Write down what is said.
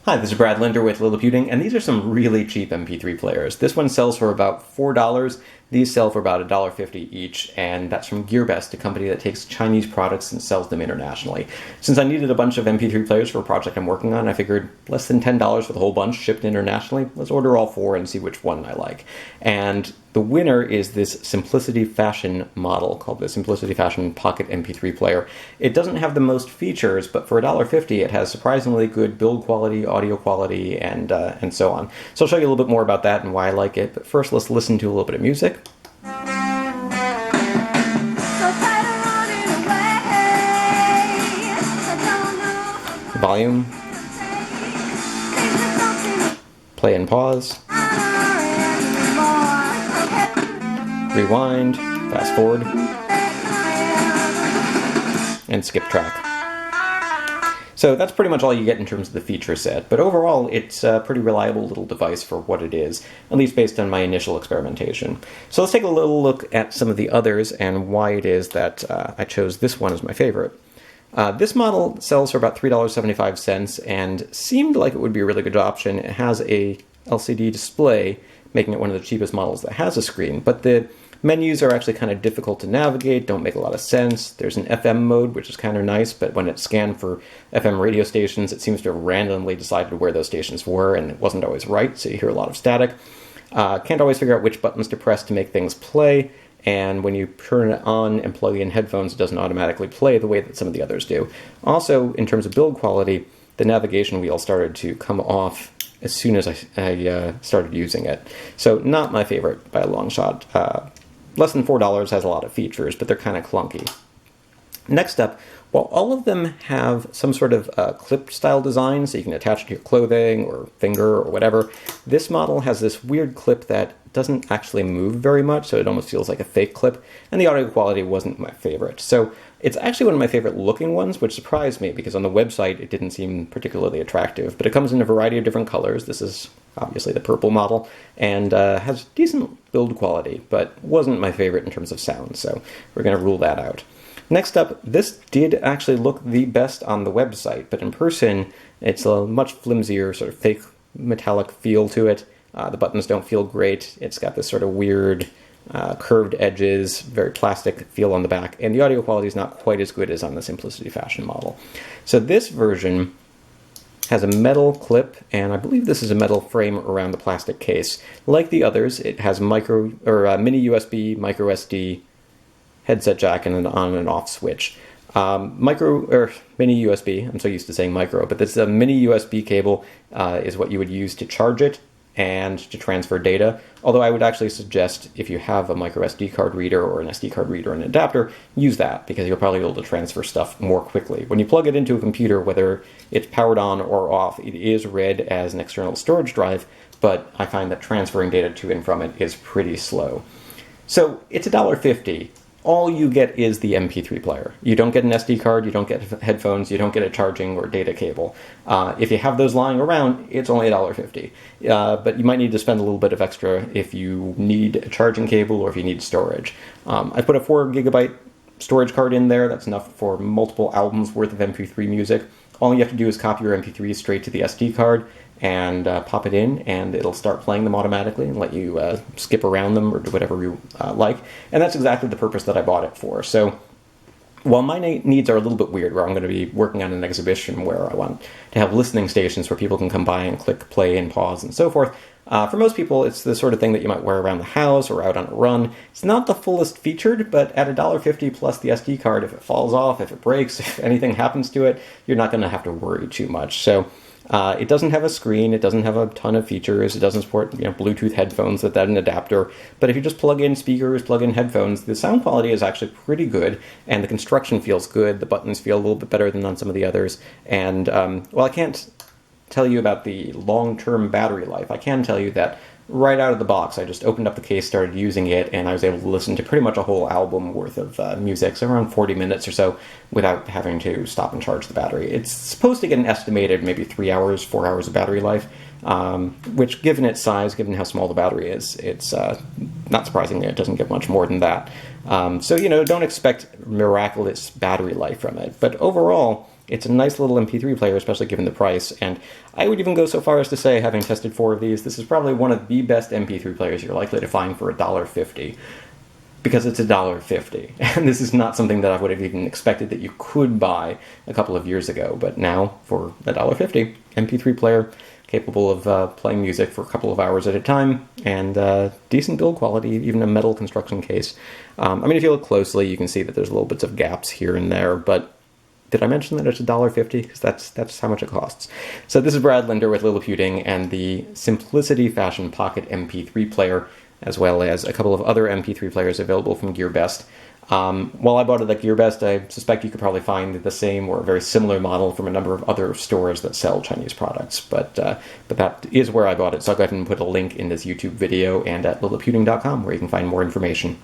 Hi, this is Brad Linder with Liliputing, and these are some really cheap MP3 players. This one sells for about $4. These sell for about $1.50 each, and that's from GearBest, a company that takes Chinese products and sells them internationally. Since I needed a bunch of MP3 players for a project I'm working on, I figured less than $10 for the whole bunch shipped internationally. Let's order all four and see which one I like. And the winner is this Simplicity Fashion model called the Simplicity Fashion Pocket MP3 player. It doesn't have the most features, but for $1.50 it has surprisingly good build quality, audio quality, and so on. So I'll show you a little bit more about that and why I like it, but first let's listen to a little bit of music. Volume. Play and pause. Rewind, fast forward, and skip track. So that's pretty much all you get in terms of the feature set, but overall it's a pretty reliable little device for what it is, at least based on my initial experimentation. So let's take a little look at some of the others and why it is that I chose this one as my favorite. This model sells for about $3.75 and seemed like it would be a really good option. It has a LCD display, making it one of the cheapest models that has a screen, but the menus are actually kind of difficult to navigate, don't make a lot of sense. There's an FM mode, which is kind of nice, but when it scanned for FM radio stations, it seems to have randomly decided where those stations were, and it wasn't always right, so you hear a lot of static. Can't always figure out which buttons to press to make things play, and when you turn it on and plug in headphones, it doesn't automatically play the way that some of the others do. Also, in terms of build quality, the navigation wheel started to come off as soon as I started using it. So not my favorite by a long shot. Less than $4 has a lot of features, but they're kind of clunky. Next up, while all of them have some sort of clip style design, so you can attach it to your clothing or finger or whatever, this model has this weird clip that doesn't actually move very much, so it almost feels like a fake clip, and the audio quality wasn't my favorite. So it's actually one of my favorite looking ones, which surprised me because on the website it didn't seem particularly attractive, but it comes in a variety of different colors. This is obviously the purple model, and has decent build quality, but wasn't my favorite in terms of sound, so we're going to rule that out. Next up, this did actually look the best on the website, but in person it's a much flimsier, sort of fake metallic feel to it. The buttons don't feel great. It's got this sort of weird curved edges, very plastic feel on the back, and the audio quality is not quite as good as on the Simplicity Fashion model. So this version has a metal clip, and I believe this is a metal frame around the plastic case. Like the others, it has mini USB, micro SD, headset jack, and an on and off switch. Mini USB, I'm so used to saying micro, but this mini USB cable is what you would use to charge it and to transfer data. Although I would actually suggest if you have a micro SD card reader or an SD card reader and an adapter, use that because you'll probably be able to transfer stuff more quickly. When you plug it into a computer, whether it's powered on or off, it is read as an external storage drive, but I find that transferring data to and from it is pretty slow. So it's $1.50. All you get is the MP3 player. You don't get an SD card, you don't get headphones, you don't get a charging or data cable. If you have those lying around, it's only $1.50. But you might need to spend a little bit of extra if you need a charging cable or if you need storage. I put a 4 gigabyte storage card in there. That's enough for multiple albums worth of MP3 music. All you have to do is copy your MP3 straight to the SD card and pop it in, and it'll start playing them automatically and let you skip around them or do whatever you like. And that's exactly the purpose that I bought it for. So while my needs are a little bit weird, where I'm going to be working on an exhibition where I want to have listening stations where people can come by and click play and pause and so forth, for most people it's the sort of thing that you might wear around the house or out on a run. It's not the fullest featured, but at $1.50 plus the SD card, if it falls off, if it breaks, if anything happens to it, you're not going to have to worry too much. So it doesn't have a screen, it doesn't have a ton of features, it doesn't support Bluetooth headphones without an adapter, but if you just plug in speakers, plug in headphones, the sound quality is actually pretty good, and the construction feels good, the buttons feel a little bit better than on some of the others, and I can't tell you about the long-term battery life. I can tell you that right out of the box, I just opened up the case, started using it, and I was able to listen to pretty much a whole album worth of music, so around 40 minutes or so, without having to stop and charge the battery. It's supposed to get an estimated maybe 3 hours, 4 hours of battery life, which, given its size, given how small the battery is, it's not surprisingly it doesn't get much more than that. So, don't expect miraculous battery life from it, but overall, It's a nice little MP3 player, especially given the price, and I would even go so far as to say, having tested 4 of these, this is probably one of the best MP3 players you're likely to find for $1.50. Because it's $1.50. And this is not something that I would have even expected that you could buy a couple of years ago. But now, for $1.50, MP3 player capable of playing music for a couple of hours at a time, and decent build quality, even a metal construction case. I mean, if you look closely, you can see that there's little bits of gaps here and there, but did I mention that it's $1.50? Because that's how much it costs. So this is Brad Linder with Liliputing and the Simplicity Fashion Pocket MP3 player, as well as a couple of other MP3 players available from GearBest. While I bought it at GearBest, I suspect you could probably find the same or a very similar model from a number of other stores that sell Chinese products. But that is where I bought it, so I'll go ahead and put a link in this YouTube video and at liliputing.com where you can find more information.